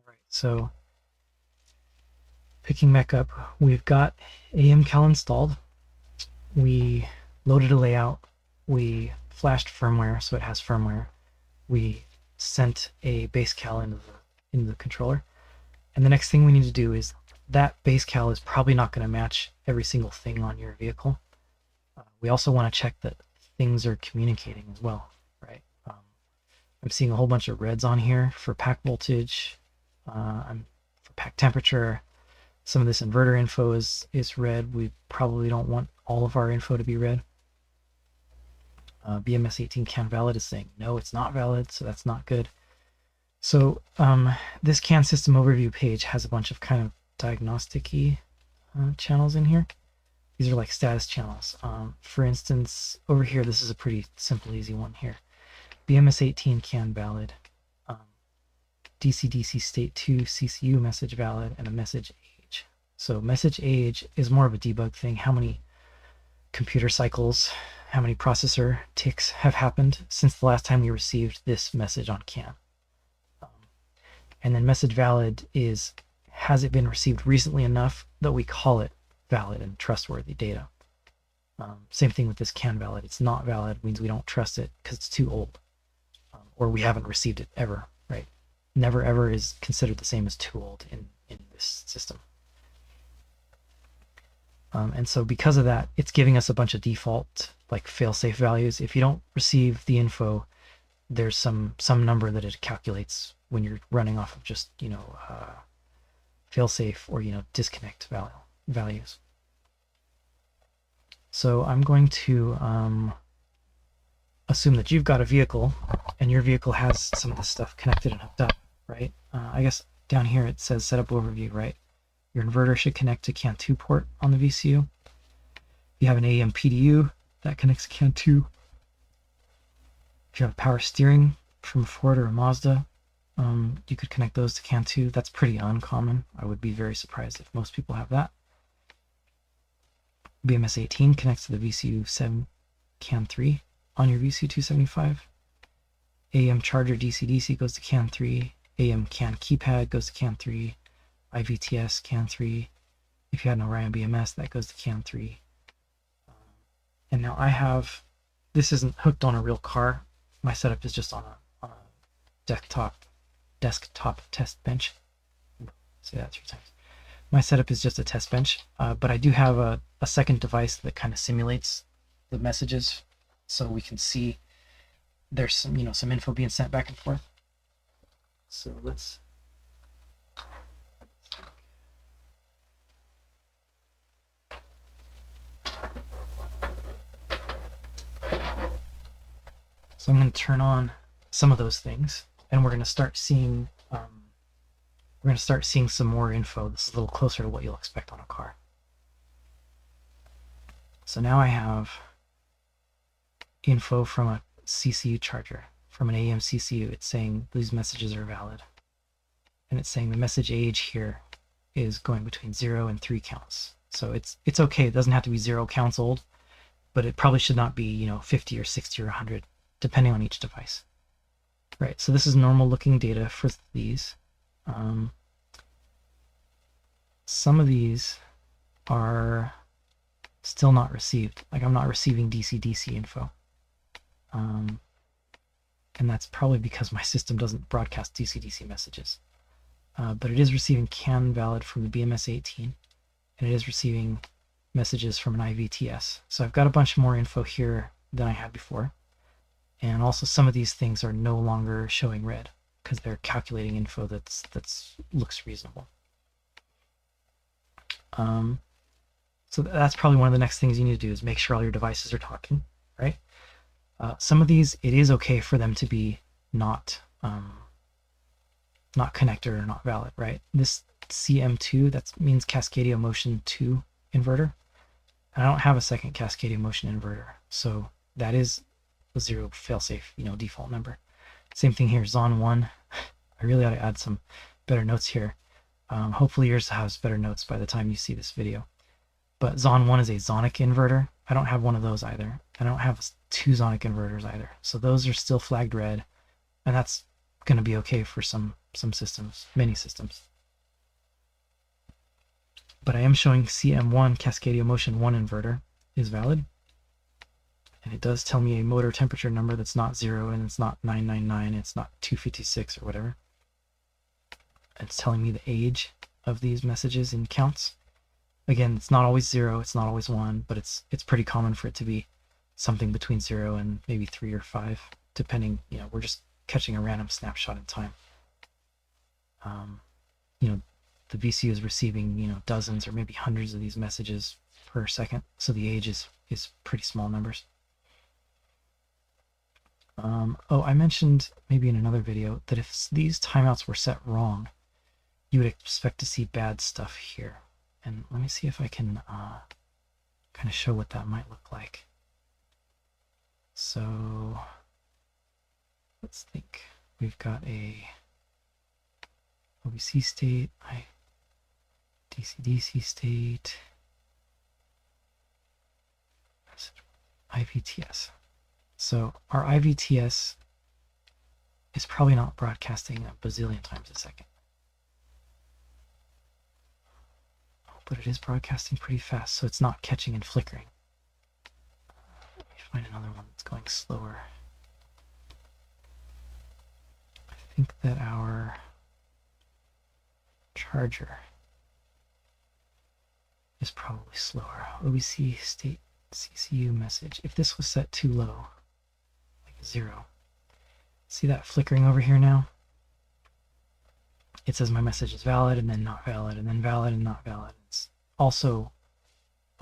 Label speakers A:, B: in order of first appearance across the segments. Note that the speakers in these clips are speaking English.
A: All right, so picking back up, we've got AEMCal installed. We loaded a layout. We flashed firmware, so it has firmware. We sent a base cal into the controller. And the next thing we need to do is that base cal is probably not going to match every single thing on your vehicle. We also want to check that things are communicating as well, right? I'm seeing a whole bunch of reds on here for pack voltage, for pack temperature. Some of this inverter info is red. We probably don't want all of our info to be red. BMS18 CAN valid is saying no, it's not valid, so that's not good. So this CAN system overview page has a bunch of kind of diagnostic-y channels in here. These are like status channels. For instance, over here, this is a pretty simple, easy one here. BMS18 CAN valid, DC-DC state 2 CCU message valid, and a message age. So message age is more of a debug thing. How many computer cycles, how many processor ticks have happened since the last time we received this message on CAN. And then message valid is, has it been received recently enough that we call it valid and trustworthy data. Same thing with this CAN valid. It's not valid means we don't trust it because it's too old, or we haven't received it ever, right? Never ever is considered the same as too old in this system. And so because of that, it's giving us a bunch of default like fail-safe values. If you don't receive the info, there's some number that it calculates when you're running off of just, fail-safe or, disconnect values. So I'm going to assume that you've got a vehicle and your vehicle has some of this stuff connected and hooked up, right? I guess down here it says setup overview, right? Your inverter should connect to CAN 2 port on the VCU. You have an AEM PDU that connects to CAN 2. If you have power steering from a Ford or a Mazda, you could connect those to CAN 2. That's pretty uncommon. I would be very surprised if most people have that. BMS18 connects to the VCU7 CAN 3 on your VCU275. AEM charger DC-DC goes to CAN 3. AEMCal keypad goes to CAN 3. IVTS CAN 3. If you had an Orion BMS, that goes to CAN 3. And now I have, this isn't hooked on a real car. My setup is just on a desktop test bench. Say that 3 times. My setup is just a test bench, but I do have a second device that kind of simulates the messages, so we can see there's some info being sent back and forth. So let's. So I'm going to turn on some of those things, and we're going to start seeing some more info. This is a little closer to what you'll expect on a car. So now I have info from a CCU charger, from an AEM CCU. It's saying these messages are valid, and it's saying the message age here is going between 0 and 3 counts. So it's okay. It doesn't have to be 0 counts old, but it probably should not be 50 or 60 or 100, depending on each device. Right, so this is normal looking data for these. Some of these are still not received. Like I'm not receiving DC-DC info. And that's probably because my system doesn't broadcast DC-DC messages. But it is receiving CAN valid from the BMS18, and it is receiving messages from an IVTS. So I've got a bunch more info here than I had before. And also some of these things are no longer showing red because they're calculating info that's looks reasonable. So that's probably one of the next things you need to do is make sure all your devices are talking, right? Some of these, it is okay for them to be not connected or not valid, right? This CM2, that means Cascadia Motion 2 inverter. And I don't have a second Cascadia Motion inverter, so that is a 0 failsafe, default number. Same thing here, Zon 1. I really ought to add some better notes here. Hopefully yours has better notes by the time you see this video. But Zon 1 is a Zonic inverter. I don't have one of those either. I don't have 2 Zonic inverters either. So those are still flagged red. And that's going to be okay for some systems, many systems. But I am showing CM1 Cascadia Motion 1 inverter is valid. And it does tell me a motor temperature number that's not 0, and it's not 999, it's not 256 or whatever. It's telling me the age of these messages in counts. Again, it's not always 0, it's not always 1, but it's pretty common for it to be something between 0 and maybe 3 or 5, depending, we're just catching a random snapshot in time. The VCU is receiving, dozens or maybe hundreds of these messages per second, so the age is pretty small numbers. I mentioned maybe in another video that if these timeouts were set wrong, you would expect to see bad stuff here. And let me see if I can kind of show what that might look like. So let's think. We've got a OBC state, DC-DC state, IVTS. So our IVTS is probably not broadcasting a bazillion times a second. But it is broadcasting pretty fast, so it's not catching and flickering. Let me find another one that's going slower. I think that our charger is probably slower. OBC state CCU message. If this was set too low, like 0, see that flickering over here now? It says my message is valid and then not valid and then valid and not valid. It's also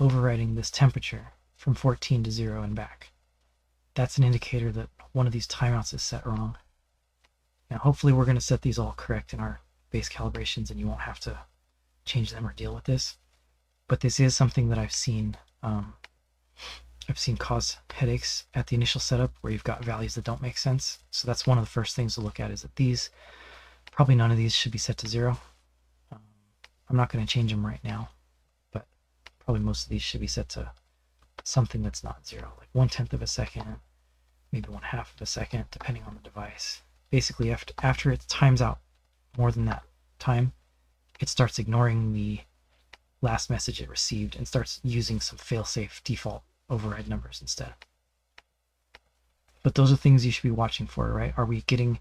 A: overriding this temperature from 14 to 0 and back. That's an indicator that one of these timeouts is set wrong. Now hopefully we're going to set these all correct in our base calibrations and you won't have to change them or deal with this. But this is something that I've seen cause headaches at the initial setup where you've got values that don't make sense. So that's one of the first things to look at, is that these, probably none of these should be set to 0. I'm not going to change them right now, but probably most of these should be set to something that's not 0, like 1/10 of a second, maybe 1/2 of a second, depending on the device. Basically, after it times out more than that time, it starts ignoring the last message it received and starts using some fail-safe default override numbers instead. But those are things you should be watching for, right? Are we getting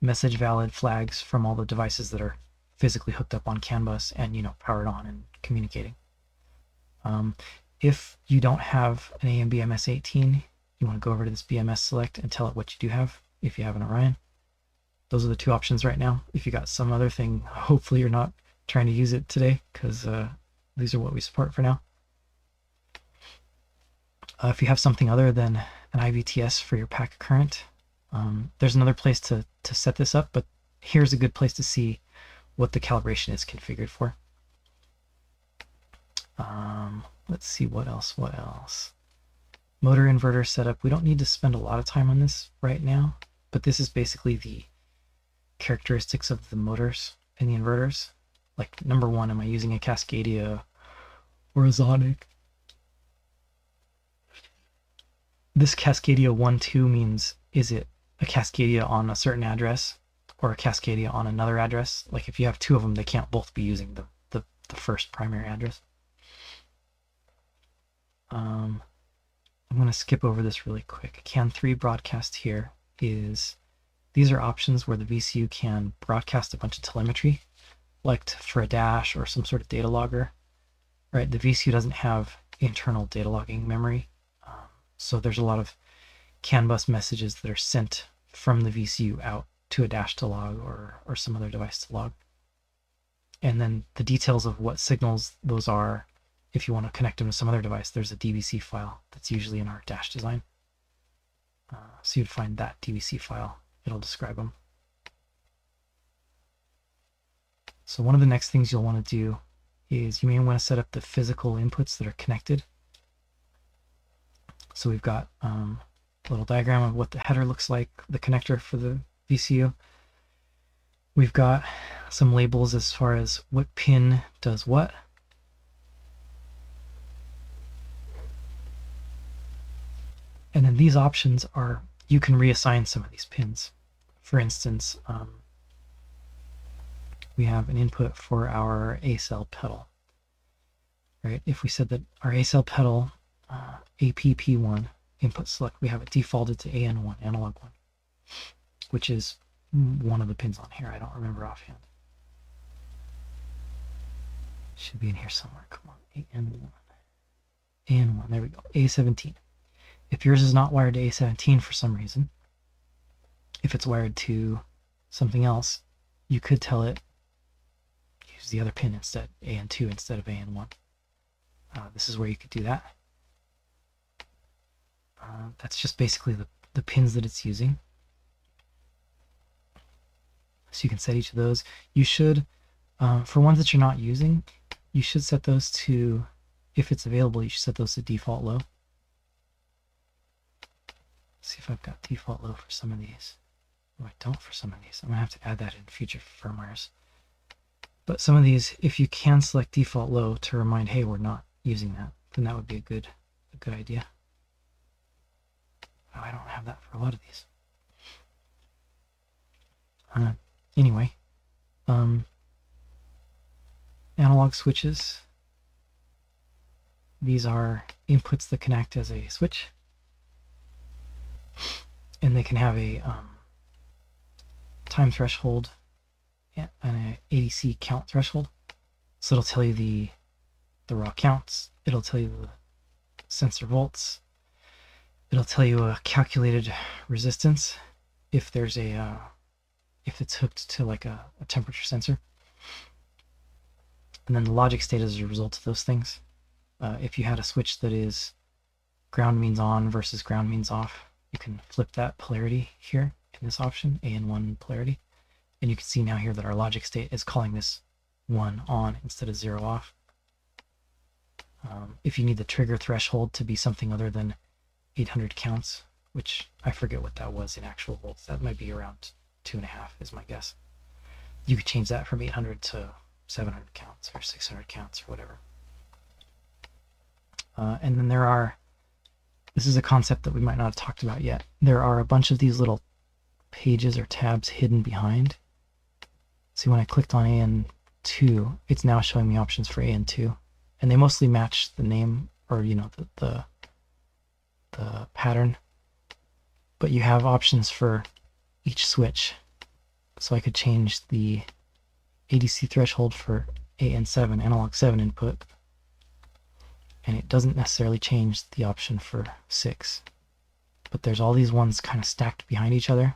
A: message valid flags from all the devices that are physically hooked up on CAN bus and powered on and communicating? If you don't have an AEM BMS18, you want to go over to this BMS select and tell it what you do have. If you have an Orion, those are the two options right now. If you got some other thing, hopefully you're not trying to use it today, because these are what we support for now. If you have something other than an IVTS for your packet current, there's another place to set this up, but here's a good place to see what the calibration is configured for. Let's see what else. Motor inverter setup. We don't need to spend a lot of time on this right now, but this is basically the characteristics of the motors and the inverters. Like, number 1, am I using a Cascadia or a Zonic? This Cascadia 1-2 means, is it a Cascadia on a certain address or a Cascadia on another address? Like, if you have 2 of them, they can't both be using the first primary address. I'm going to skip over this really quick. CAN 3 broadcast here is, these are options where the VCU can broadcast a bunch of telemetry, like for a dash or some sort of data logger, right? The VCU doesn't have internal data logging memory. So there's a lot of CAN bus messages that are sent from the VCU out to a dash to log or some other device to log. And then the details of what signals those are, if you want to connect them to some other device, there's a DVC file that's usually in our dash design. So you'd find that DVC file. It'll describe them. So one of the next things you'll want to do is you may want to set up the physical inputs that are connected. So we've got a little diagram of what the header looks like, the connector for the VCU. We've got some labels as far as what pin does what. And then these options are, you can reassign some of these pins. for instance, we have an input for our AEMCal pedal, right? If we said that our AEMCal pedal, APP1 input select, we have it defaulted to AN1, analog 1, which is one of the pins on here. I don't remember offhand. Should be in here somewhere. Come on, AN1. AN1, there we go. A17. If yours is not wired to A17 for some reason, if it's wired to something else, you could tell it use the other pin instead, AN2 instead of AN1. This is where you could do that. That's just basically the pins that it's using. So you can set each of those. You should, for ones that you're not using, you should set those to, if it's available, you should set those to default low. See if I've got default low for some of these. Oh, I don't for some of these. I'm going to have to add that in future firmwares. But some of these, if you can select default low to remind, hey, we're not using that, then that would be a good idea. Oh, I don't have that for a lot of these. Anyway, analog switches. These are inputs that can act as a switch, and they can have a time threshold and an ADC count threshold. So it'll tell you the raw counts. It'll tell you the sensor volts. It'll tell you a calculated resistance if there's a if it's hooked to like a temperature sensor. And then the logic state is a result of those things. If you had a switch that is ground means on versus ground means off, you can flip that polarity here in this option, AN1 polarity. And you can see now here that our logic state is calling this 1 on instead of 0 off. If you need the trigger threshold to be something other than 800 counts, which I forget what that was in actual volts, that might be around 2.5 is my guess. You could change that from 800 to 700 counts or 600 counts or whatever. And then there are, this is a concept that we might not have talked about yet. There are a bunch of these little pages or tabs hidden behind. See, when I clicked on AN2, it's now showing me options for AN2, and they mostly match the name, or you know, the pattern. But you have options for each switch. So I could change the ADC threshold for AN7, analog 7 input, and it doesn't necessarily change the option for 6. But there's all these ones kind of stacked behind each other.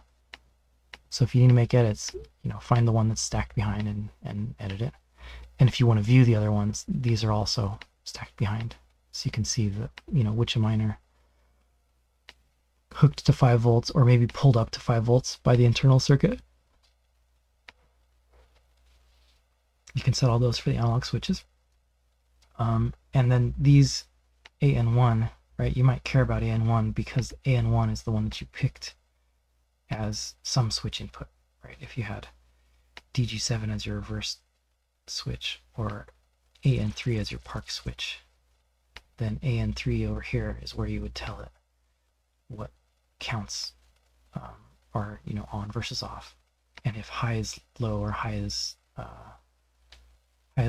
A: So if you need to make edits, you know, find the one that's stacked behind and edit it. And if you want to view the other ones, these are also stacked behind. So you can see the, you know, which of mine are hooked to 5 volts or maybe pulled up to 5 volts by the internal circuit. You can set all those for the analog switches. And then these AN1, right, you might care about AN1 because AN1 is the one that you picked as some switch input, right? If you had DG7 as your reverse switch or AN3 as your park switch, then AN3 over here is where you would tell it what counts are, you know, on versus off, and if high is low or high is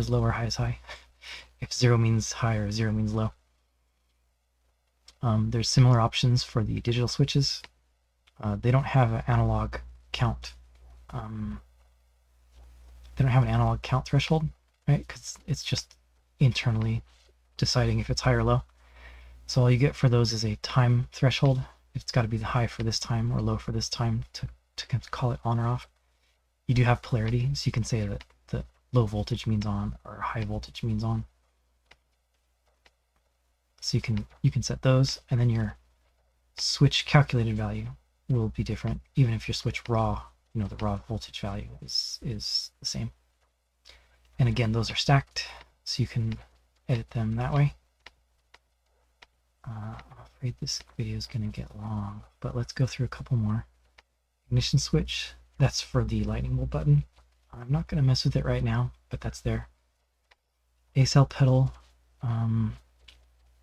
A: low or high is high. If 0 means high or 0 means low. There's similar options for the digital switches. They don't have an analog count. They don't have an analog count threshold, right? Because it's just internally deciding if it's high or low. So all you get for those is a time threshold. It's got to be the high for this time or low for this time to call it on or off. You do have polarity, so you can say that the low voltage means on or high voltage means on. So you can set those, and then your switch calculated value will be different, even if your switch raw, you know, the raw voltage value is the same. And again, those are stacked, so you can edit them that way. I'm afraid this video is going to get long, but let's go through a couple more. Ignition switch, that's for the lightning bolt button. I'm not going to mess with it right now, but that's there. AEMCal pedal,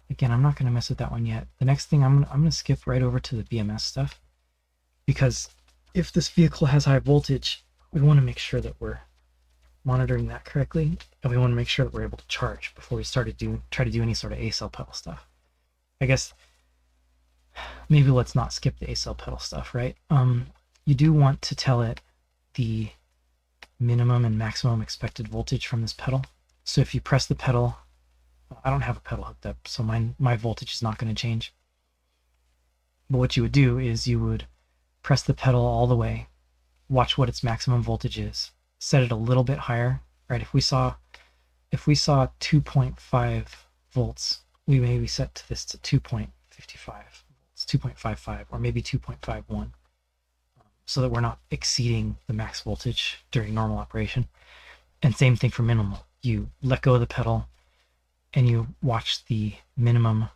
A: again, I'm not going to mess with that one yet. The next thing, I'm going to skip right over to the BMS stuff, because if this vehicle has high voltage, we want to make sure that we're monitoring that correctly, and we want to make sure that we're able to charge before we try to do any sort of AEMCal pedal stuff. I guess maybe let's not skip the AEMCal pedal stuff, right? You do want to tell it the minimum and maximum expected voltage from this pedal. So if you press the pedal, I don't have a pedal hooked up, so my voltage is not going to change. But what you would do is you would press the pedal all the way, watch what its maximum voltage is, set it a little bit higher, right? If we saw 2.5 volts, we maybe set this to 2.55 volts, 2.55, or maybe 2.51, so that we're not exceeding the max voltage during normal operation. And same thing for minimal. You let go of the pedal and you watch the minimum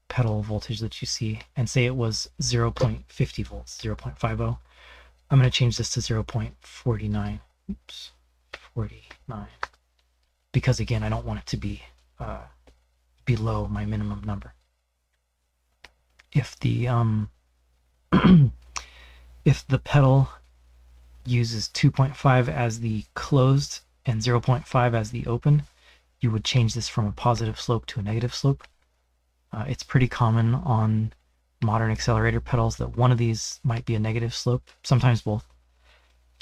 A: pedal voltage that you see, and say it was 0.50 volts, 0.50. I'm going to change this to 0.49. Oops, 49. Because again, I don't want it to be below my minimum number. If the if the pedal uses 2.5 as the closed and 0.5 as the open, you would change this from a positive slope to a negative slope. It's pretty common on modern accelerator pedals that one of these might be a negative slope, sometimes both.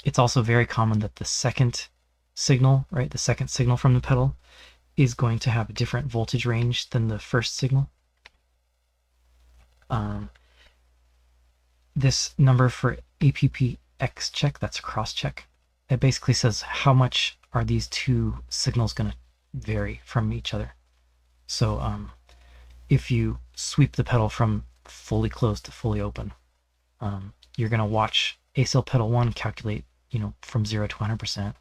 A: It's also very common that the second signal, right, the second signal from the pedal is going to have a different voltage range than the first signal. This number for APPX check, that's a cross check. It basically says how much are these two signals going to vary from each other. So if you sweep the pedal from fully closed to fully open, you're going to watch AEMCal pedal 1 calculate, from 0 to 100%.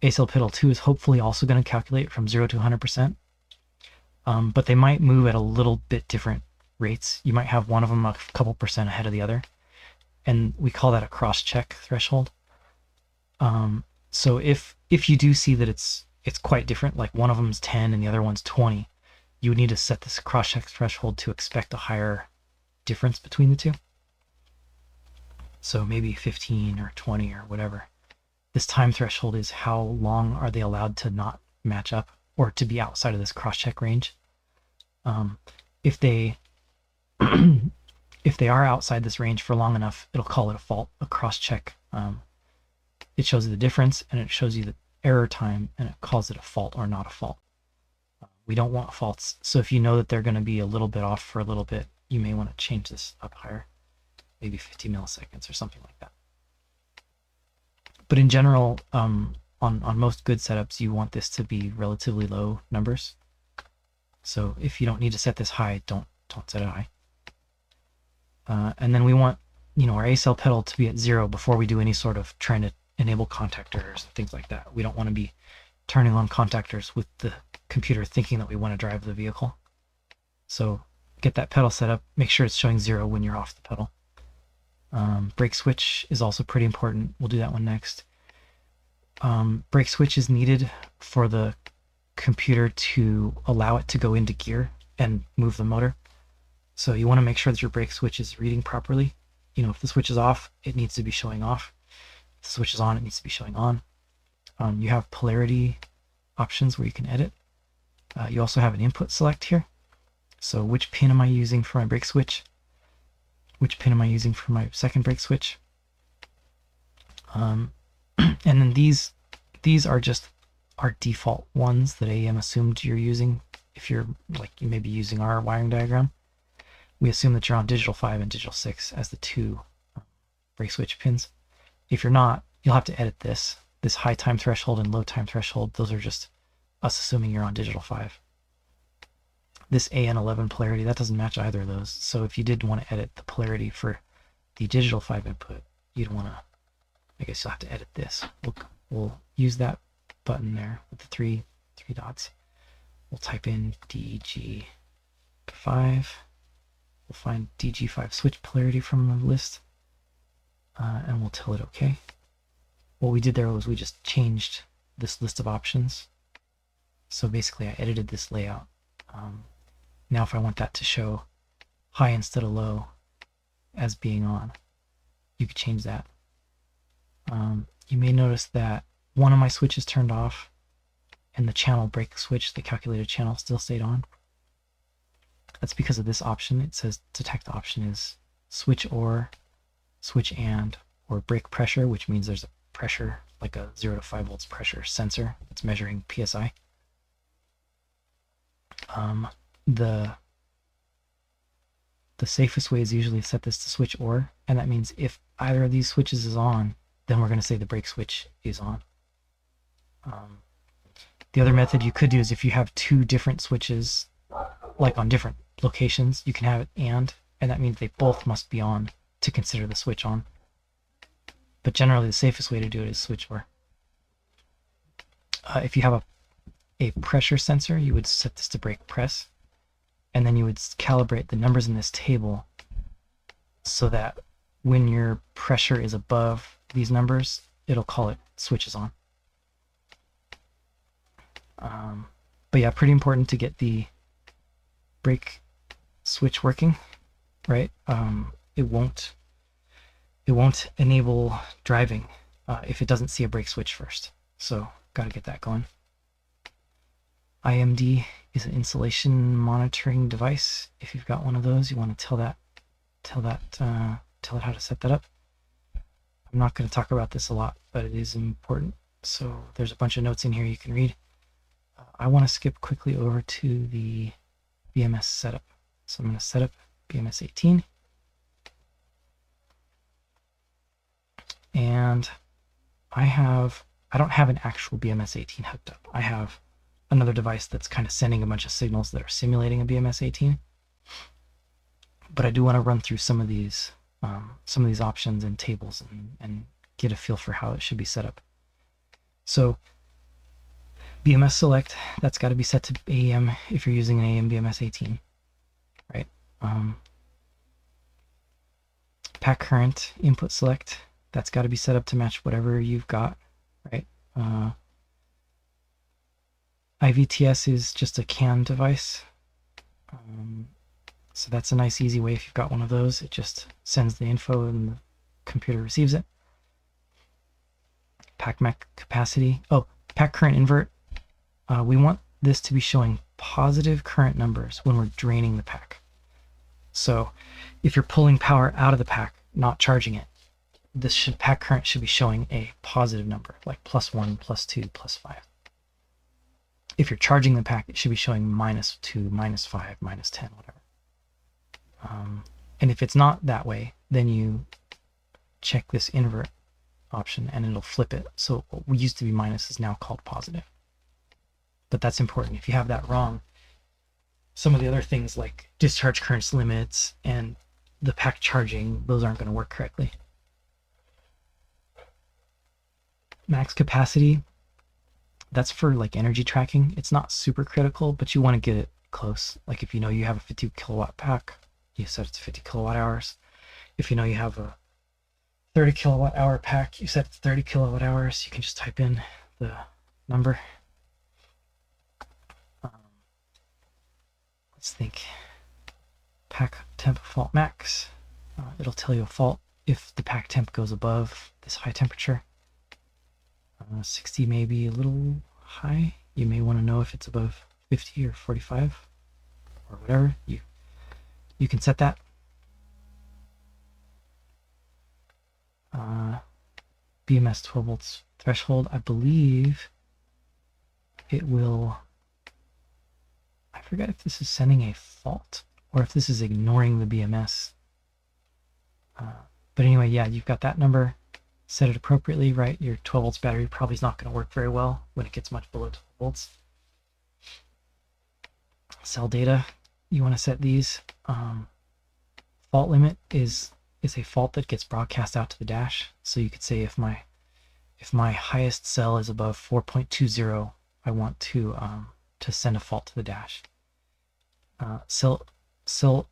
A: AEMCal pedal 2 is hopefully also going to calculate from 0 to 100%, but they might move at a little bit different rates. You might have one of them a couple percent ahead of the other, and we call that a cross-check threshold. So if you do see that it's quite different, like one of them's 10 and the other one's 20, you would need to set this cross-check threshold to expect a higher difference between the two. So maybe 15 or 20 or whatever. This time threshold is how long are they allowed to not match up or to be outside of this cross-check range. If they are outside this range for long enough, it'll call it a fault, a cross-check. It shows you the difference and it shows you the error time, and it calls it a fault or not a fault. We don't want faults, so if you know that they're going to be a little bit off for a little bit, you may want to change this up higher, maybe 50 milliseconds or something like that. But in general, on most good setups, you want this to be relatively low numbers. So if you don't need to set this high, don't set it high. And then we want, our AEMCal pedal to be at 0 before we do any sort of trying to enable contactors and things like that. We don't want to be turning on contactors with the computer thinking that we want to drive the vehicle. So get that pedal set up, make sure it's showing 0 when you're off the pedal. Brake switch is also pretty important. We'll do that one next. Brake switch is needed for the computer to allow it to go into gear and move the motor. So you want to make sure that your brake switch is reading properly. If the switch is off, it needs to be showing off. If the switch is on, it needs to be showing on. You have polarity options where you can edit. You also have an input select here. So which pin am I using for my brake switch? Which pin am I using for my second brake switch? And then these are just our default ones that AEM assumed you're using. If you're you may be using our wiring diagram, we assume that you're on digital 5 and digital 6 as the two brake switch pins. If you're not, you'll have to edit this high time threshold and low time threshold. Those are just us assuming you're on digital 5. This AN11 polarity, that doesn't match either of those. So if you did want to edit the polarity for the digital 5 input, you'd want to, I guess you'll have to edit this. We'll use that button there with the three dots. We'll type in DG5. We'll find DG5 switch polarity from the list, and we'll tell it OK. What we did there was we just changed this list of options. So basically I edited this layout. Now if I want that to show high instead of low as being on, you could change that. you may notice that one of my switches turned off and the channel break switch, the calculated channel, still stayed on. That's because of this option. It says detect option is switch or, switch and, or break pressure, which means there's a pressure, like a 0 to 5 volts pressure sensor that's measuring PSI. The safest way is usually to set this to switch or, and that means if either of these switches is on, then we're going to say the break switch is on. The other method you could do is if you have two different switches, like on different locations, you can have it and that means they both must be on to consider the switch on. But generally the safest way to do it is switch or. If you have a pressure sensor, you would set this to break press, and then you would calibrate the numbers in this table so that when your pressure is above these numbers, it'll call it switches on. But yeah, pretty important to get the break switch working, right? It won't enable driving if it doesn't see a brake switch first. So got to get that going. IMD is an installation monitoring device. If you've got one of those, you want to tell it how to set that up. I'm not going to talk about this a lot, but it is important. So there's a bunch of notes in here you can read. I want to skip quickly over to the BMS setup. So I'm going to set up BMS18. And I don't have an actual BMS18 hooked up. I have another device that's kind of sending a bunch of signals that are simulating a BMS18. But I do want to run through some of these options and tables and get a feel for how it should be set up. So BMS select, that's got to be set to AEM if you're using an AEM BMS18, right? Pack current input select, that's got to be set up to match whatever you've got, right? IVTS is just a CAN device. So that's a nice easy way if you've got one of those. It just sends the info and the computer receives it. Pack MAC capacity. Oh, pack current invert. We want this to be showing positive current numbers when we're draining the pack. So if you're pulling power out of the pack, not charging it, pack current should be showing a positive number, like +1, +2, +5. If you're charging the pack, it should be showing -2, -5, -10, whatever. And if it's not that way, then you check this invert option and it'll flip it. So what used to be minus is now called positive. But that's important. If you have that wrong, some of the other things like discharge currents limits and the pack charging, those aren't going to work correctly. Max capacity, that's for like energy tracking. It's not super critical, but you want to get it close. Like if you know you have a 50 kilowatt pack, you set it to 50 kilowatt hours. If you know you have a 30 kilowatt hour pack, you set it to 30 kilowatt hours. You can just type in the number. Let's think. Pack temp fault max. It'll tell you a fault if the pack temp goes above this high temperature. 60 may be a little high. You may want to know if it's above 50 or 45 or whatever. You can set that. BMS 12 volts threshold, I believe it will, I forget if this is sending a fault or if this is ignoring the BMS. But anyway, yeah, you've got that number. Set it appropriately, right? Your 12 volts battery probably is not going to work very well when it gets much below 12 volts. Cell data, you want to set these. Fault limit is a fault that gets broadcast out to the dash. So you could say if my highest cell is above 4.20, I want to send a fault to the dash. Cell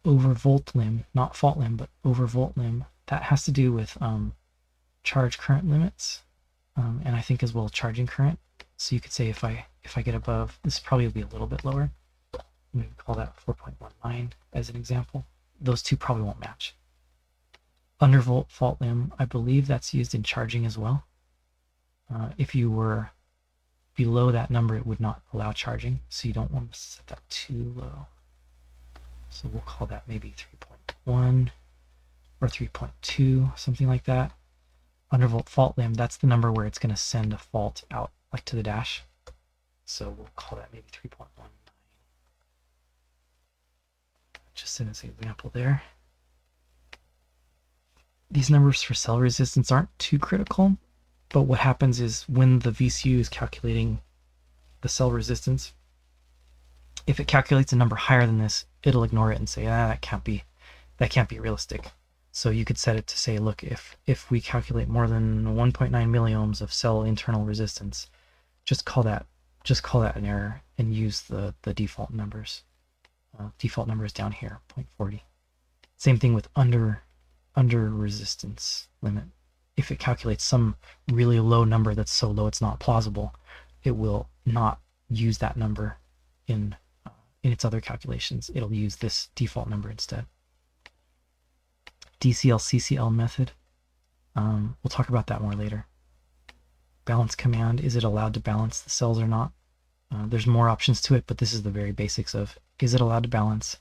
A: over volt limb, not fault limb, but over volt limb. That has to do with charge current limits, and I think as well charging current. So you could say if I get above, this probably will be a little bit lower. Maybe call that 4.19 as an example. Those two probably won't match. Undervolt fault limb, I believe that's used in charging as well. If you were below that number, it would not allow charging, so you don't want to set that too low. So we'll call that maybe 3.1 or 3.2, something like that. Undervolt fault limb, that's the number where it's going to send a fault out like to the dash. So we'll call that maybe 3.19. Just as an example there. These numbers for cell resistance aren't too critical, but what happens is when the VCU is calculating the cell resistance, if it calculates a number higher than this, it'll ignore it and say, that can't be realistic. So you could set it to say, look, if we calculate more than 1.9 milliohms of cell internal resistance, just call that an error and use the default numbers. Default number is down here, 0.40. Same thing with under resistance limit. If it calculates some really low number that's so low it's not plausible, it will not use that number in its other calculations. It'll use this default number instead. DCL CCL method. We'll talk about that more later. Balance command, is it allowed to balance the cells or not? There's more options to it, but this is the very basics of, is it allowed to balance?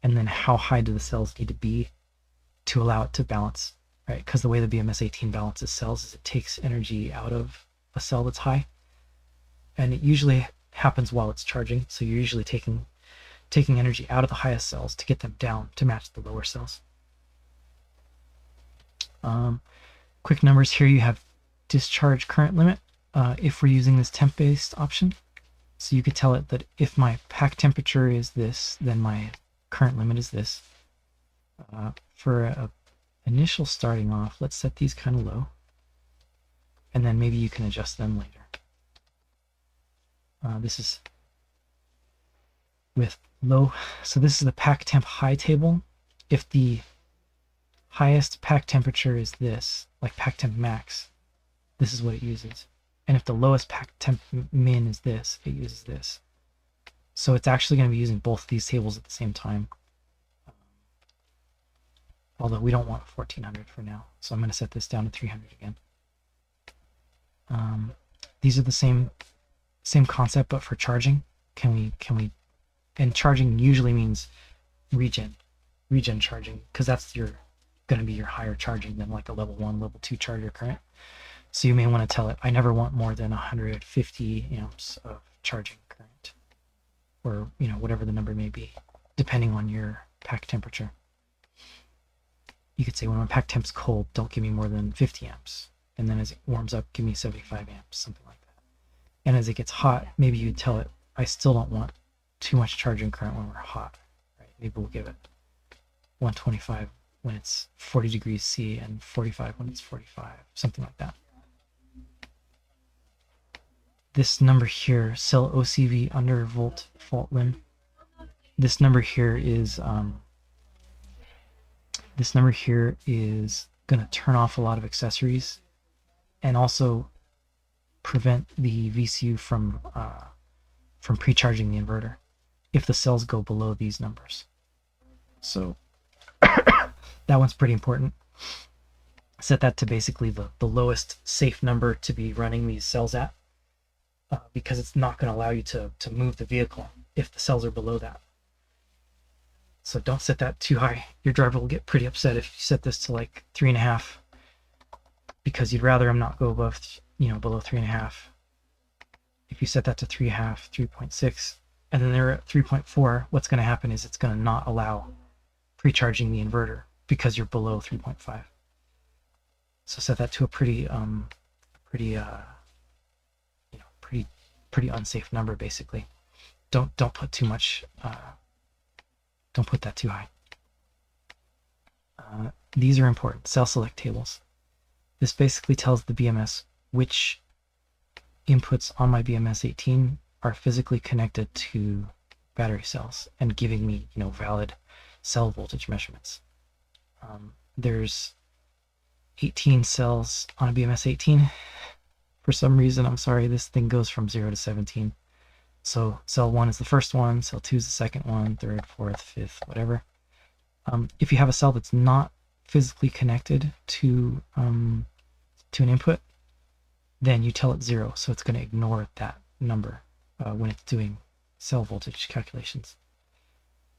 A: And then how high do the cells need to be to allow it to balance, right? Because the way the BMS18 balances cells is it takes energy out of a cell that's high, and it usually happens while it's charging. So you're usually taking energy out of the highest cells to get them down to match the lower cells. Quick numbers here. You have discharge current limit if we're using this temp-based option. So you could tell it that if my pack temperature is this, then my current limit is this. For a initial starting off, let's set these kind of low, and then maybe you can adjust them later. This is with low, so this is the pack temp high table. If the highest pack temperature is this, like pack temp max, this is what it uses. And if the lowest pack temp min is this, it uses this. So it's actually going to be using both of these tables at the same time. Although we don't want 1400 for now, so I'm going to set this down to 300 again. These are the same concept, but for charging. Can we? And charging usually means regen charging, because that's going to be your higher charging than like a level 1, level 2 charger current. So you may want to tell it, I never want more than 150 amps of charging current, or whatever the number may be, depending on your pack temperature. You could say, when my pack temp's cold, don't give me more than 50 amps. And then as it warms up, give me 75 amps, something like that. And as it gets hot, maybe you tell it, I still don't want too much charging current when we're hot. Right? Maybe we'll give it 125 when it's 40 degrees C and 45 when it's 45, something like that. This number here, cell OCV undervolt fault limb, this number here is going to turn off a lot of accessories and also prevent the VCU from pre-charging the inverter if the cells go below these numbers. So that one's pretty important. Set that to basically the lowest safe number to be running these cells at, because it's not going to allow you to move the vehicle if the cells are below that. So don't set that too high. Your driver will get pretty upset if you set this to like 3.5, because you'd rather him not go above, below 3.5. If you set that to 3.5, 3.6, and then they're at 3.4, what's going to happen is it's going to not allow pre-charging the inverter because you're below 3.5. So set that to a pretty unsafe number, basically. Don't put too much. Don't put that too high. These are important. Cell select tables. This basically tells the BMS which inputs on my BMS18 are physically connected to battery cells and giving me, valid cell voltage measurements. There's 18 cells on a BMS18. For some reason, I'm sorry, this thing goes from 0 to 17. So cell 1 is the first one, cell 2 is the second one, third, fourth, fifth, whatever. If you have a cell that's not physically connected to an input, then you tell it 0, so it's going to ignore that number when it's doing cell voltage calculations.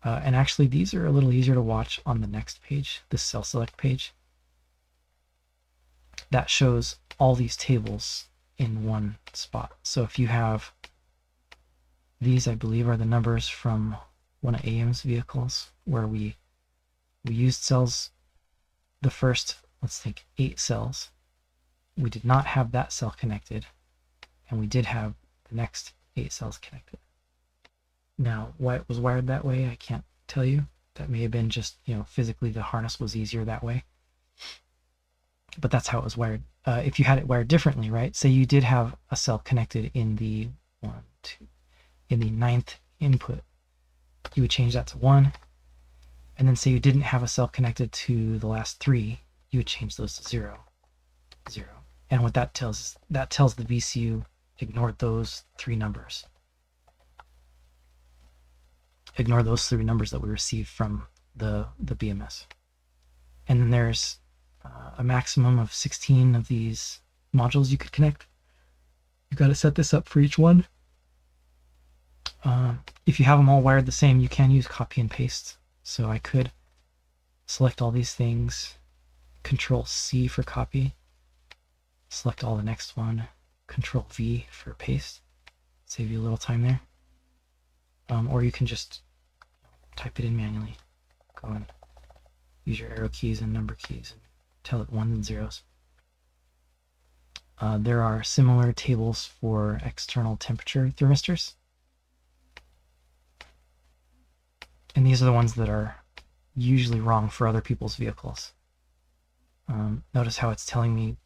A: And actually, these are a little easier to watch on the next page, the cell select page. That shows all these tables in one spot. So if you have these, I believe, are the numbers from one of AEM's vehicles where we used cells, the first, let's think, 8 cells. We did not have that cell connected, and we did have the next 8 cells connected. Now, why it was wired that way, I can't tell you. That may have been just, physically the harness was easier that way. But that's how it was wired. If you had it wired differently, right? Say you did have a cell connected in the in the 9th input, you would change that to 1. And then say you didn't have a cell connected to the last 3, you would change those to 0, 0. And what that tells the VCU ignore those 3 numbers. Ignore those 3 numbers that we received from the BMS. And then there's a maximum of 16 of these modules you could connect. You've got to set this up for each one. If you have them all wired the same, you can use copy and paste. So I could select all these things, Control C for copy, select all the next one, Control V for paste, save you a little time there. Or you can just type it in manually. Go and use your arrow keys and number keys and tell it 1s and 0s. There are similar tables for external temperature thermistors. And these are the ones that are usually wrong for other people's vehicles. Notice how it's telling me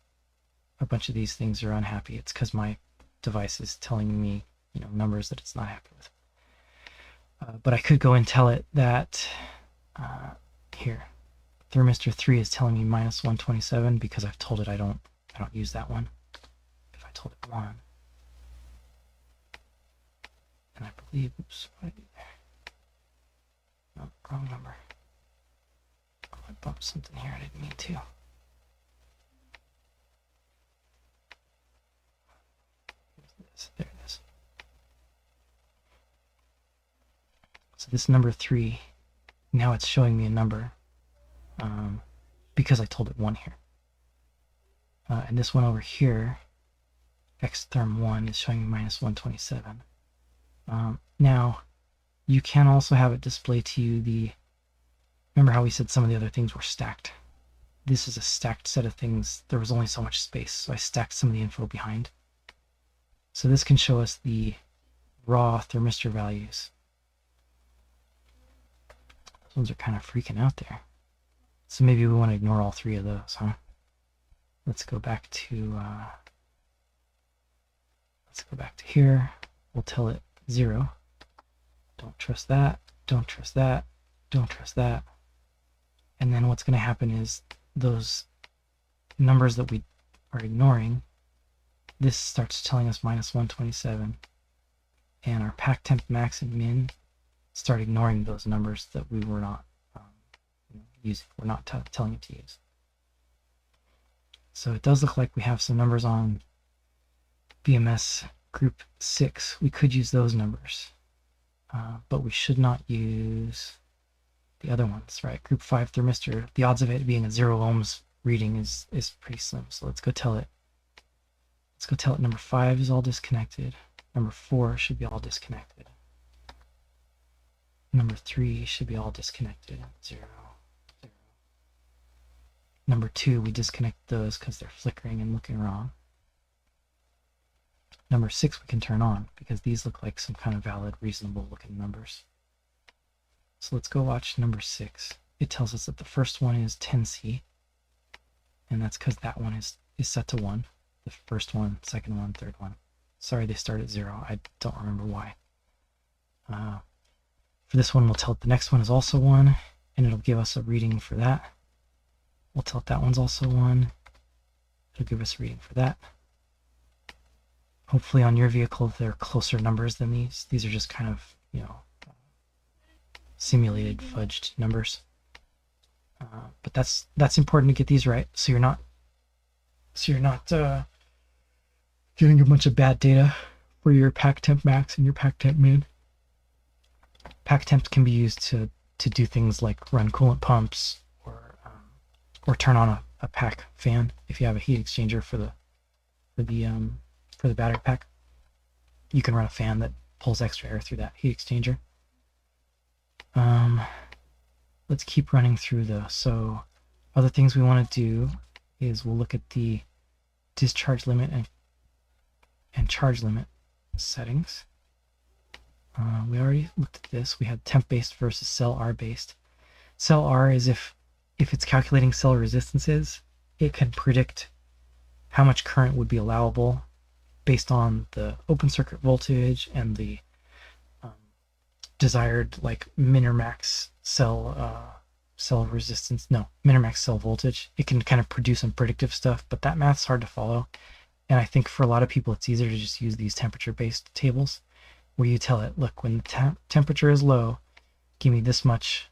A: a bunch of these things are unhappy. It's because my device is telling me, numbers that it's not happy with. But I could go and tell it that here, thermistor 3 is telling me -127 because I've told it I don't use that one. If I told it 1, and I believe, oops, what did I do there? No, wrong number. Oh, I bumped something here I didn't mean to. There it is. So this number 3, now it's showing me a number because I told it 1 here. And this one over here, xtherm 1, is showing me -127. Now, you can also have it display to you remember how we said some of the other things were stacked? This is a stacked set of things. There was only so much space, so I stacked some of the info behind. So this can show us the raw thermistor values. Those ones are kind of freaking out there. So maybe we want to ignore all 3 of those, huh? Let's go back to here. We'll tell it 0. Don't trust that. Don't trust that. Don't trust that. And then what's going to happen is those numbers that we are ignoring, this starts telling us -127, and our pack temp max and min start ignoring those numbers that we were not using. We're not telling it to use. So it does look like we have some numbers on BMS group 6. We could use those numbers, but we should not use the other ones, right? Group 5 thermistor, the odds of it being a 0 ohms reading is pretty slim. So let's go tell it. Let's go tell it number 5 is all disconnected. Number 4 should be all disconnected. Number 3 should be all disconnected. 0, 0. Number 2, we disconnect those because they're flickering and looking wrong. Number 6 we can turn on because these look like some kind of valid, reasonable looking numbers. So let's go watch number 6. It tells us that the first one is 10C, and that's because that one is set to 1. The first one, second one, third one. Sorry they start at 0. I don't remember why. For this one, we'll tell it the next one is also 1, and it'll give us a reading for that. We'll tell it that one's also 1. It'll give us a reading for that. Hopefully on your vehicle, they're closer numbers than these. These are just kind of, simulated fudged numbers. But that's important to get these right, so you're not getting a bunch of bad data for your pack temp max and your pack temp min. Pack temps can be used to do things like run coolant pumps or turn on a pack fan if you have a heat exchanger for the battery pack. You can run a fan that pulls extra air through that heat exchanger. Let's keep running through though. So other things we want to do is we'll look at the discharge limit and charge limit settings. We already looked at this. We had temp based versus cell R based. Cell R is if it's calculating cell resistances, it can predict how much current would be allowable based on the open circuit voltage and the desired like min or max cell resistance. No, min or max cell voltage. It can kind of produce some predictive stuff, but that math's hard to follow. And I think for a lot of people, it's easier to just use these temperature-based tables where you tell it, look, when the temperature is low, give me this much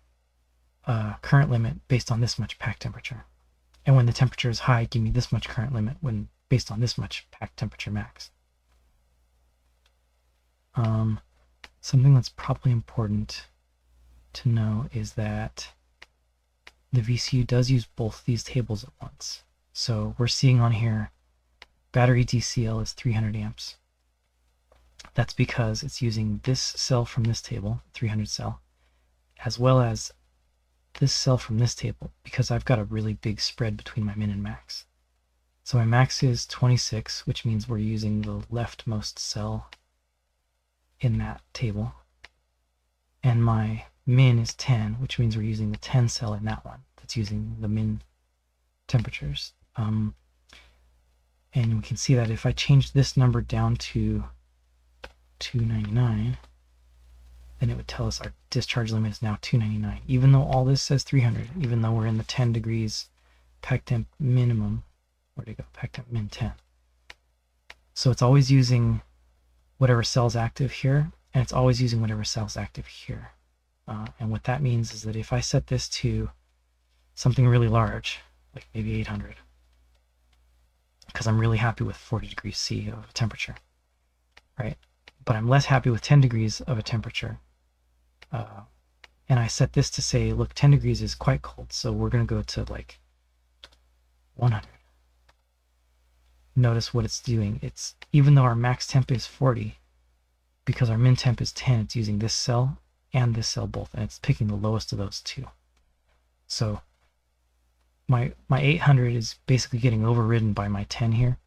A: current limit based on this much pack temperature. And when the temperature is high, give me this much current limit when based on this much pack temperature max. Something that's probably important to know is that the VCU does use both these tables at once. So we're seeing on here battery DCL is 300 amps. That's because it's using this cell from this table, 300 cell, as well as this cell from this table, because I've got a really big spread between my min and max. So my max is 26, which means we're using the leftmost cell in that table. And my min is 10, which means we're using the 10 cell in that one that's using the min temperatures. And we can see that if I change this number down to 299, then it would tell us our discharge limit is now 299, even though all this says 300, even though we're in the 10 degrees pack temp minimum. Where'd it go? Pack temp min 10. So it's always using whatever cell's active here, and it's always using whatever cell's active here. And what that means is that if I set this to something really large, like maybe 800, because I'm really happy with 40 degrees C of temperature, right? But I'm less happy with 10 degrees of a temperature. And I set this to say, look, 10 degrees is quite cold, so we're going to go to like 100. Notice what it's doing. It's, even though our max temp is 40, because our min temp is 10, it's using this cell and this cell both, and it's picking the lowest of those two. So my 800 is basically getting overridden by my 10 here.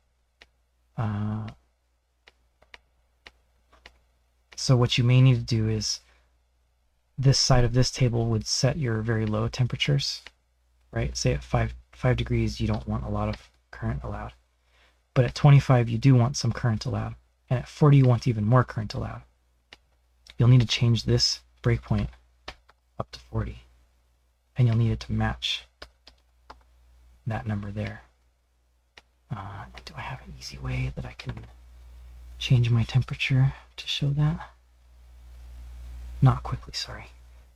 A: So what you may need to do is this side of this table would set your very low temperatures, right? Say at 5 degrees, you don't want a lot of current allowed. But at 25, you do want some current allowed. And at 40, you want even more current allowed. You'll need to change this breakpoint up to 40. And you'll need it to match that number there. Do I have an easy way that I can change my temperature to show that? Not quickly, sorry.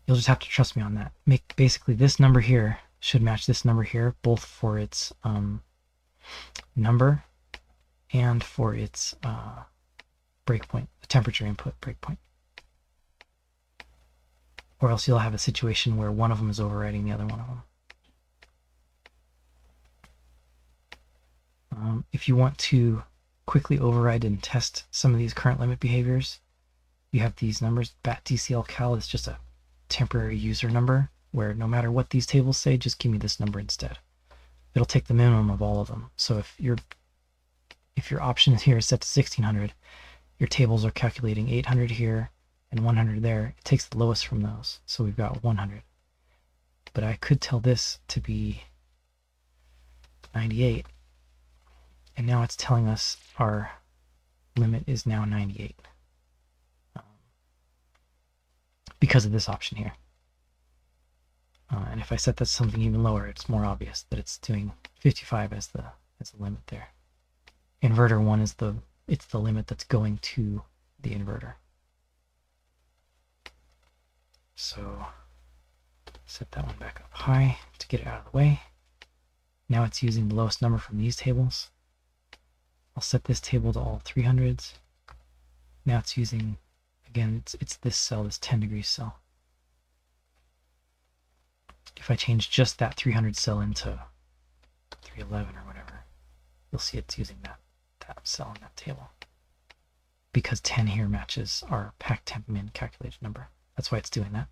A: You'll just have to trust me on that. Basically this number here should match this number here, both for its number and for its breakpoint, the temperature input breakpoint. Or else you'll have a situation where one of them is overriding the other one of them. If you want to quickly override and test some of these current limit behaviors, you have these numbers. BAT-DCL-CAL is just a temporary user number where no matter what these tables say, just give me this number instead. It'll take the minimum of all of them. So if your option here is set to 1600, your tables are calculating 800 here and 100 there. It takes the lowest from those. So we've got 100. But I could tell this to be 98. And now it's telling us our limit is now 98. Because of this option here. And if I set that to something even lower, it's more obvious that it's doing 55 as the limit there. Inverter 1 is the limit that's going to the inverter. So Set that one back up high to get it out of the way. Now it's using the lowest number from these tables. I'll set this table to all 300s. Now it's using, again, it's this cell, this 10 degrees cell. If I change just that 300 cell into 311 or whatever, you'll see it's using that cell in that table. Because 10 here matches our pack temp min calculated number. That's why it's doing that.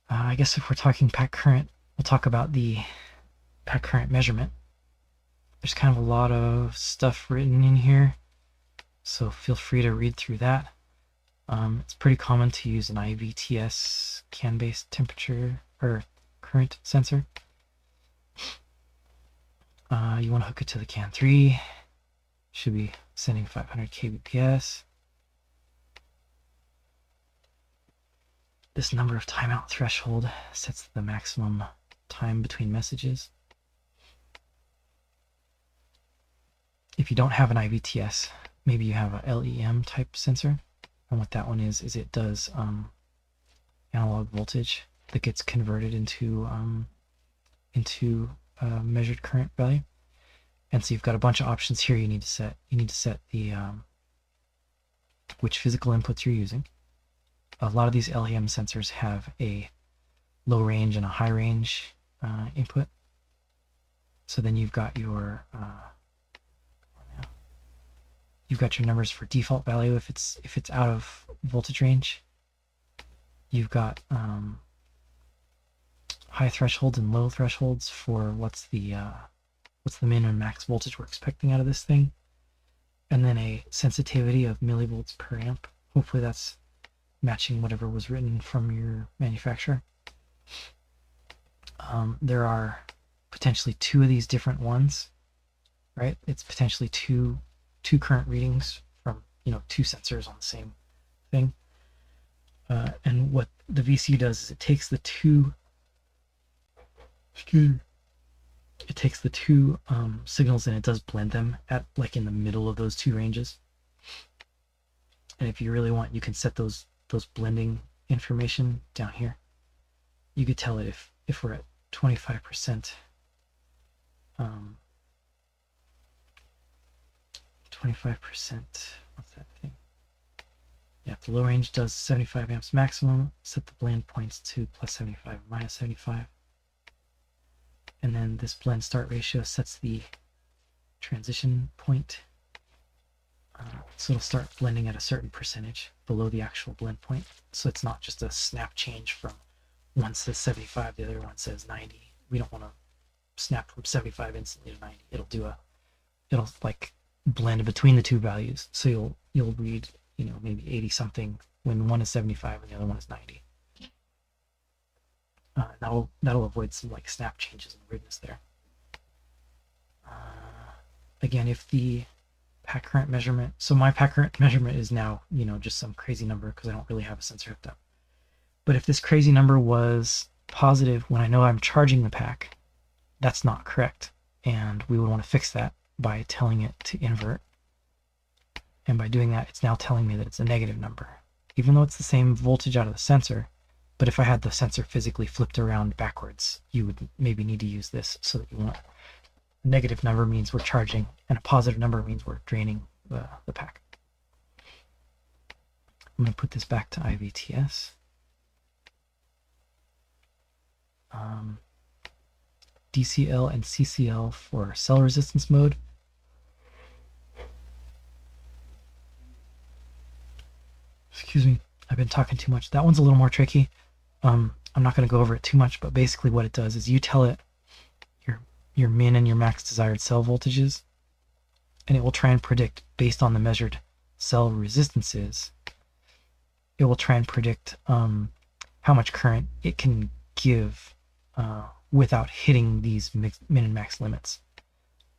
A: I guess if we're talking pack current, we'll talk about the pack current measurement. There's kind of a lot of stuff written in here, so feel free to read through that. It's pretty common to use an IVTS CAN-based temperature or current sensor. You want to hook it to the CAN 3. Should be sending 500 kbps. This number of timeout threshold sets the maximum time between messages. If you don't have an IVTS, maybe you have a LEM type sensor. And what that one is it does analog voltage that gets converted into measured current value. And so you've got a bunch of options here you need to set. You need to set the which physical inputs you're using. A lot of these LEM sensors have a low range and a high range input. So then you've got your numbers for default value if it's out of voltage range. You've got high thresholds and low thresholds for what's the min and max voltage we're expecting out of this thing, and then a sensitivity of millivolts per amp. Hopefully that's matching whatever was written from your manufacturer. There are potentially two of these different ones, right? It's potentially two current readings from two sensors on the same thing. And what the VCU does is it takes the two signals and it does blend them at like in the middle of those two ranges. And if you really want, you can set those blending information down here. You could tell it if we're at 25%, 25%, what's that thing? Yeah, the low range does 75 amps maximum. Set the blend points to plus 75 and minus 75. And then this blend start ratio sets the transition point. So it'll start blending at a certain percentage below the actual blend point. So it's not just a snap change from one says 75, the other one says 90. We don't want to snap from 75 instantly to 90. It'll like blend between the two values. So you'll read, maybe 80 something when one is 75 and the other one is 90. That'll avoid some like snap changes in the readiness there. Again, if the pack current measurement, so my pack current measurement is now, just some crazy number because I don't really have a sensor hooked up. But if this crazy number was positive when I know I'm charging the pack, that's not correct. And we would want to fix that by telling it to invert. And by doing that, it's now telling me that it's a negative number, even though it's the same voltage out of the sensor. But if I had the sensor physically flipped around backwards, you would maybe need to use this so that you want a negative number means we're charging, and a positive number means we're draining the pack. I'm going to put this back to IVTS. DCL and CCL for cell resistance mode. Excuse me, I've been talking too much. That one's a little more tricky. I'm not going to go over it too much, but basically what it does is you tell it your min and your max desired cell voltages, and it will try and predict based on the measured cell resistances. It will try and predict how much current it can give without hitting these min and max limits.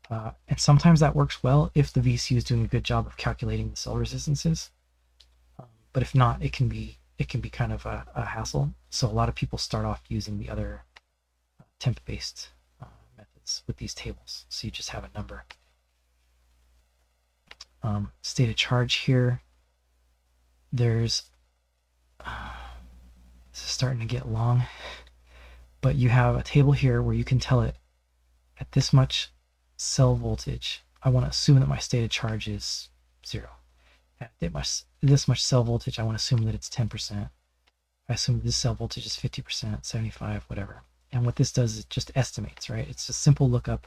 A: And sometimes that works well if the VCU is doing a good job of calculating the cell resistances. But if not, it can be kind of a hassle. So a lot of people start off using the other temp-based methods with these tables. So you just have a number. State of charge here. There's This is starting to get long, but you have a table here where you can tell it at this much cell voltage, I want to assume that my state of charge is 0. At this much cell voltage, I want to assume that it's 10%. I assume this cell voltage is 50%, 75, whatever. And what this does is it just estimates, right? It's a simple lookup.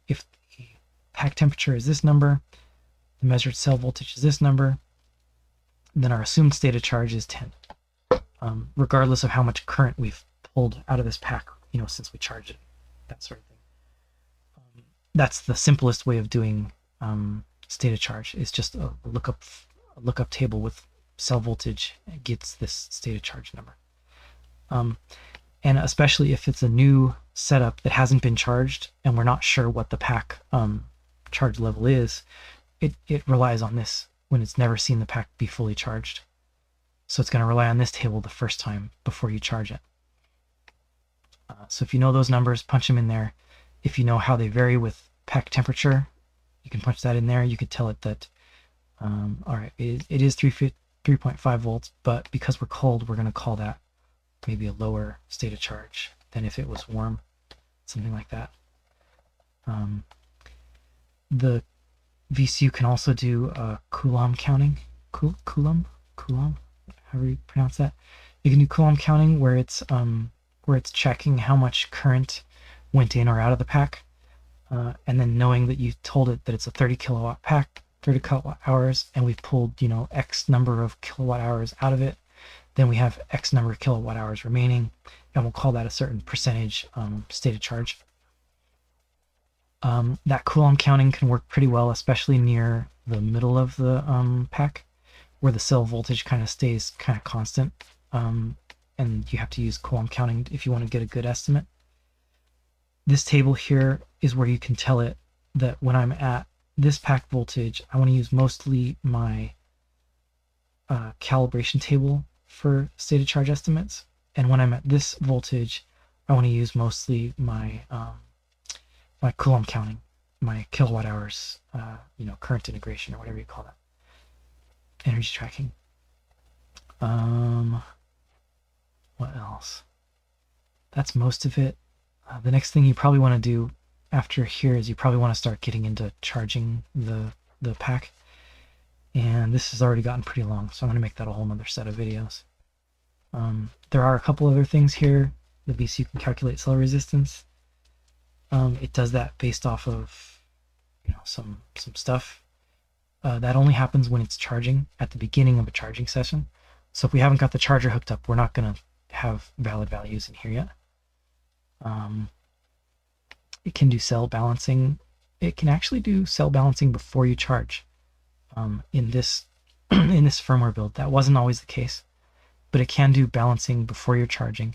A: If the pack temperature is this number, the measured cell voltage is this number, then our assumed state of charge is 10, regardless of how much current we've pulled out of this pack, since we charged it, that sort of thing. That's the simplest way of doing state of charge. It's just a lookup table with cell voltage gets this state of charge number. And especially if it's a new setup that hasn't been charged and we're not sure what the pack charge level is, it relies on this when it's never seen the pack be fully charged. So it's going to rely on this table the first time before you charge it. So if you know those numbers, punch them in there. If you know how they vary with pack temperature, you can punch that in there. You could tell it that, all right, it is 3.5 volts, but because we're cold, we're going to call that maybe a lower state of charge than if it was warm, something like that. The VCU can also do Coulomb counting. Coulomb, however you pronounce that. You can do Coulomb counting where it's checking how much current went in or out of the pack, and then knowing that you told it that it's a 30 kilowatt pack, 30 kilowatt hours, and we've pulled X number of kilowatt hours out of it, then we have X number of kilowatt hours remaining, and we'll call that a certain percentage state of charge. That Coulomb counting can work pretty well, especially near the middle of the pack, where the cell voltage kind of stays kind of constant, and you have to use Coulomb counting if you want to get a good estimate. This table here is where you can tell it that when I'm at this pack voltage, I want to use mostly my calibration table for state of charge estimates, and when I'm at this voltage, I want to use mostly my my Coulomb counting, my kilowatt hours, current integration or whatever you call that, energy tracking. What else? That's most of it. The next thing you probably want to do after here is you probably want to start getting into charging the pack. And this has already gotten pretty long, so I'm going to make that a whole nother set of videos. There are a couple other things here. The VCU can calculate cell resistance. It does that based off of some stuff. That only happens when it's charging at the beginning of a charging session. So if we haven't got the charger hooked up, we're not going to have valid values in here yet. It can do cell balancing. It can actually do cell balancing before you charge. In this firmware build, that wasn't always the case, but it can do balancing before you're charging.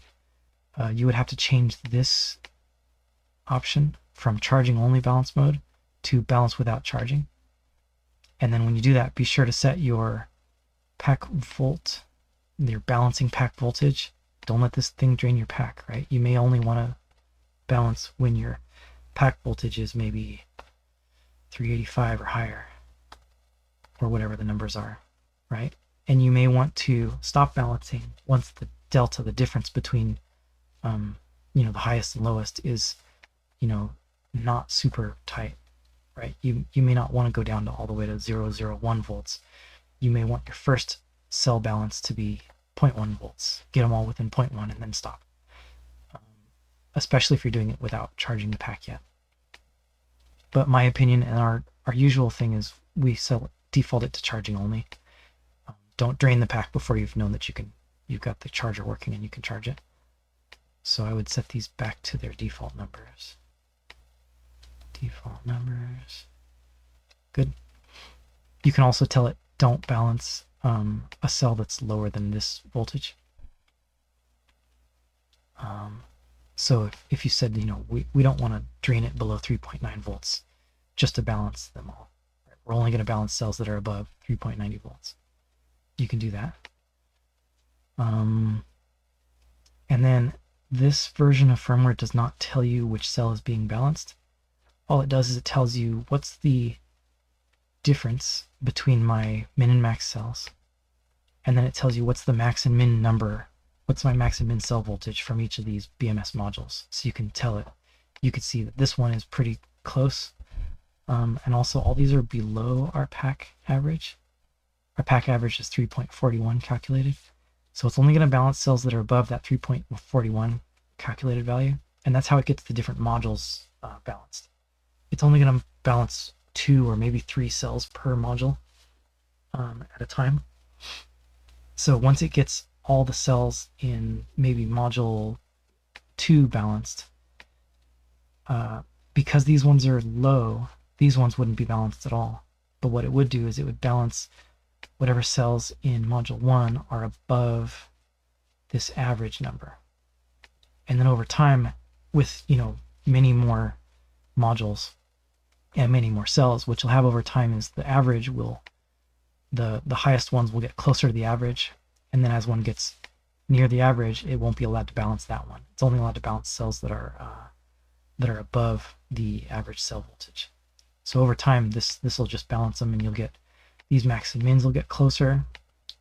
A: You would have to change this option from charging only balance mode to balance without charging. And then when you do that, be sure to set your pack volt, your balancing pack voltage. Don't let this thing drain your pack, right? You may only want to balance when your pack voltage is maybe 385 or higher, or whatever the numbers are, right? And you may want to stop balancing once the delta, the difference between the highest and lowest is not super tight, right? You may not want to go down to all the way to 0.001 volts. You may want your first cell balance to be 0.1 volts. Get them all within 0.1 and then stop. Especially if you're doing it without charging the pack yet. But my opinion and our usual thing is we default it to charging only. Don't drain the pack before you've known that you've got the charger working and you can charge it. So I would set these back to their default numbers. Default numbers. Good. You can also tell it don't balance a cell that's lower than this voltage. So if you said, we don't want to drain it below 3.9 volts just to balance them all. Right? We're only going to balance cells that are above 3.90 volts. You can do that. And then this version of firmware does not tell you which cell is being balanced. All it does is it tells you what's the difference between my min and max cells. And then it tells you what's the max and min number what's my max and min cell voltage from each of these BMS modules. So you can tell it. You can see that this one is pretty close. And also all these are below our pack average. Our pack average is 3.41 calculated. So it's only going to balance cells that are above that 3.41 calculated value. And that's how it gets the different modules balanced. It's only going to balance 2 or maybe 3 cells per module at a time. So once it gets all the cells in maybe module 2 balanced, because these ones are low, these ones wouldn't be balanced at all. But what it would do is it would balance whatever cells in module 1 are above this average number. And then over time, with many more modules and many more cells, what you'll have over time is the average will, the highest ones will get closer to the average, and then as one gets near the average, it won't be allowed to balance that one. It's only allowed to balance cells that are above the average cell voltage. So over time, this will just balance them, and you'll get these max and mins will get closer.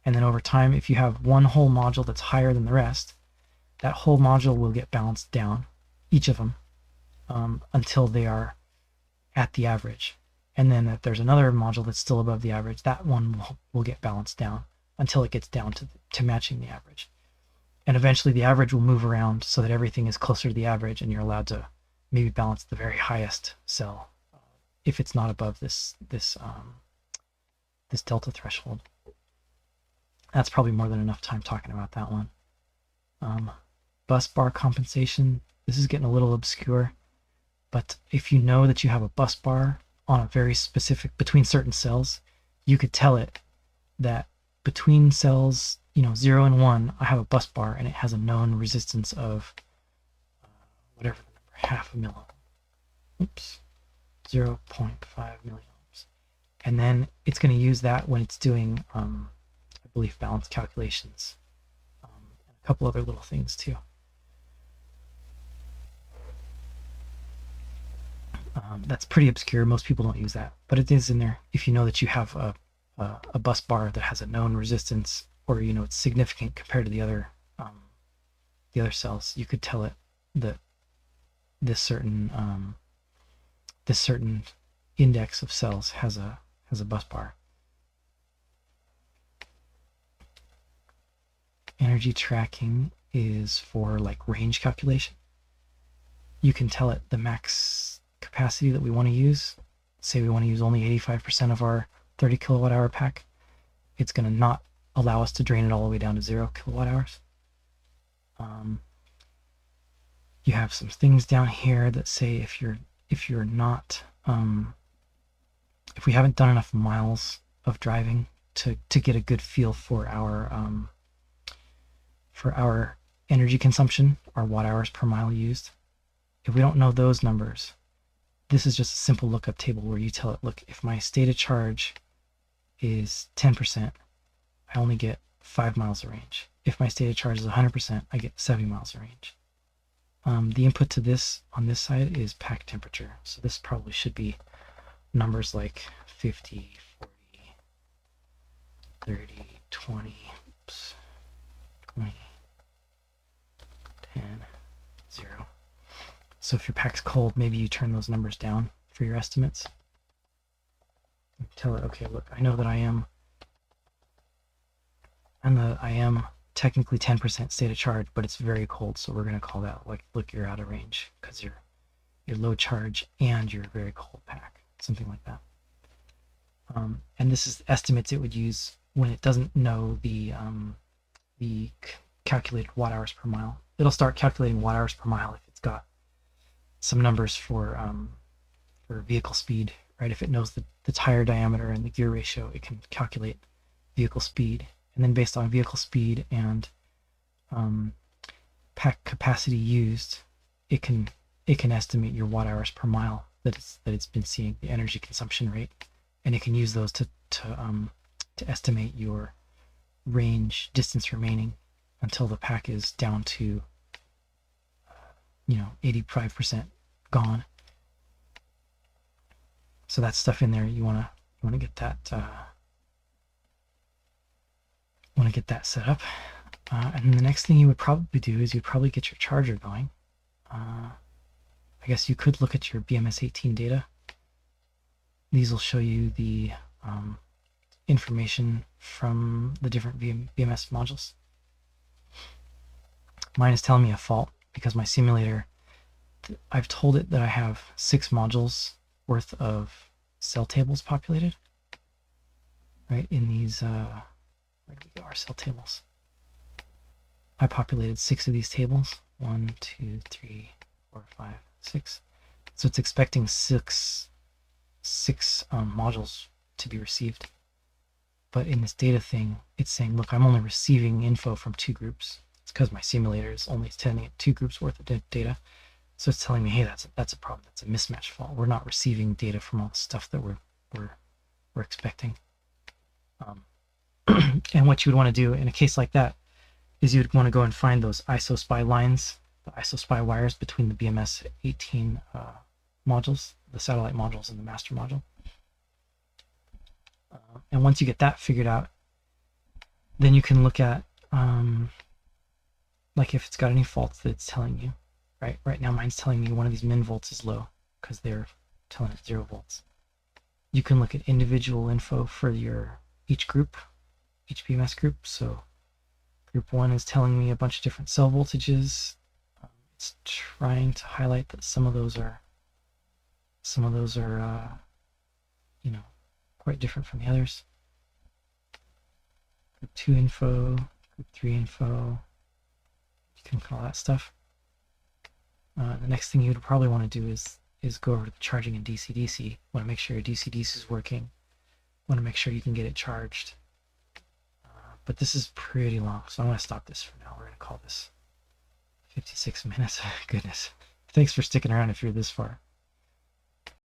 A: And then over time, if you have one whole module that's higher than the rest, that whole module will get balanced down, each of them, until they are at the average. And then if there's another module that's still above the average, that one will get balanced down until it gets down to matching the average. And eventually the average will move around so that everything is closer to the average, and you're allowed to maybe balance the very highest cell if it's not above this delta threshold. That's probably more than enough time talking about that one. Bus bar compensation. This is getting a little obscure, but if you know that you have a bus bar on a very specific, between certain cells, you could tell it that between cells 0 and 1, I have a bus bar, and it has a known resistance of whatever the number, half a milliohm. Oops, 0.5 milliohms. And then it's going to use that when it's doing, I believe, balance calculations. And a couple other little things too. That's pretty obscure. Most people don't use that, but it is in there. If you know that you have a bus bar that has a known resistance, or it's significant compared to the other cells, you could tell it that this certain index of cells has a bus bar. Energy tracking is for like range calculation. You can tell it the max capacity that we want to use. Say we want to use only 85% of our 30 kilowatt hour pack. It's going to not allow us to drain it all the way down to 0 kilowatt hours. You have some things down here that say if you're not if we haven't done enough miles of driving to get a good feel for our energy consumption, our watt hours per mile used. If we don't know those numbers, this is just a simple lookup table where you tell it, look, if my state of charge is 10%, I only get 5 miles of range. If my state of charge is 100%, I get 70 miles of range. The input to this on this side is pack temperature. So this probably should be numbers like 50, 40, 30, 20, 20, 10, 0. So if your pack's cold, maybe you turn those numbers down for your estimates. Tell it, okay, look, I know that I am technically 10% state of charge, but it's very cold, so we're going to call that like, look, you're out of range because you're low charge and you're a very cold pack, something like that. And this is estimates it would use when it doesn't know the calculated watt hours per mile. It'll start calculating watt hours per mile if it's got some numbers for vehicle speed, right? If it knows the tire diameter and the gear ratio, it can calculate vehicle speed. And then based on vehicle speed and pack capacity used, it can estimate your watt hours per mile that it's been seeing, the energy consumption rate, and it can use those to estimate your range distance remaining until the pack is down to 85% gone. So that stuff in there, you want to get that set up. And the next thing you would probably do is you'd probably get your charger going. I guess you could look at your BMS18 data. These will show you the information from the different BMS modules. Mine is telling me a fault because my simulator, I've told it that I have 6 modules worth of cell tables populated. Right, in these, where do we go, our cell tables? I populated 6 of these tables. 1, 2, 3, 4, 5, 6. So it's expecting six modules to be received. But in this data thing, it's saying, look, I'm only receiving info from 2 groups. It's because my simulator is only sending it 2 groups worth of data. So it's telling me, hey, that's a problem. That's a mismatch fault. We're not receiving data from all the stuff that we're expecting. And what you would want to do in a case like that is you'd want to go and find those ISO-SPI lines, the ISO-SPI wires between the BMS18 modules, the satellite modules and the master module. And once you get that figured out, then you can look at like if it's got any faults that it's telling you. Right now mine's telling me one of these min volts is low because they're telling it 0 volts. You can look at individual info for each group, each BMS group. So group 1 is telling me a bunch of different cell voltages. It's trying to highlight that some of those are you know, quite different from the others. Group 2 info, group 3 info, you can call that stuff. The next thing you'd probably want to do is go over to the charging in DC-DC. Want to make sure your DC-DC is working. Want to make sure you can get it charged. But this is pretty long, so I'm going to stop this for now. We're going to call this 56 minutes. Goodness. Thanks for sticking around if you're this far.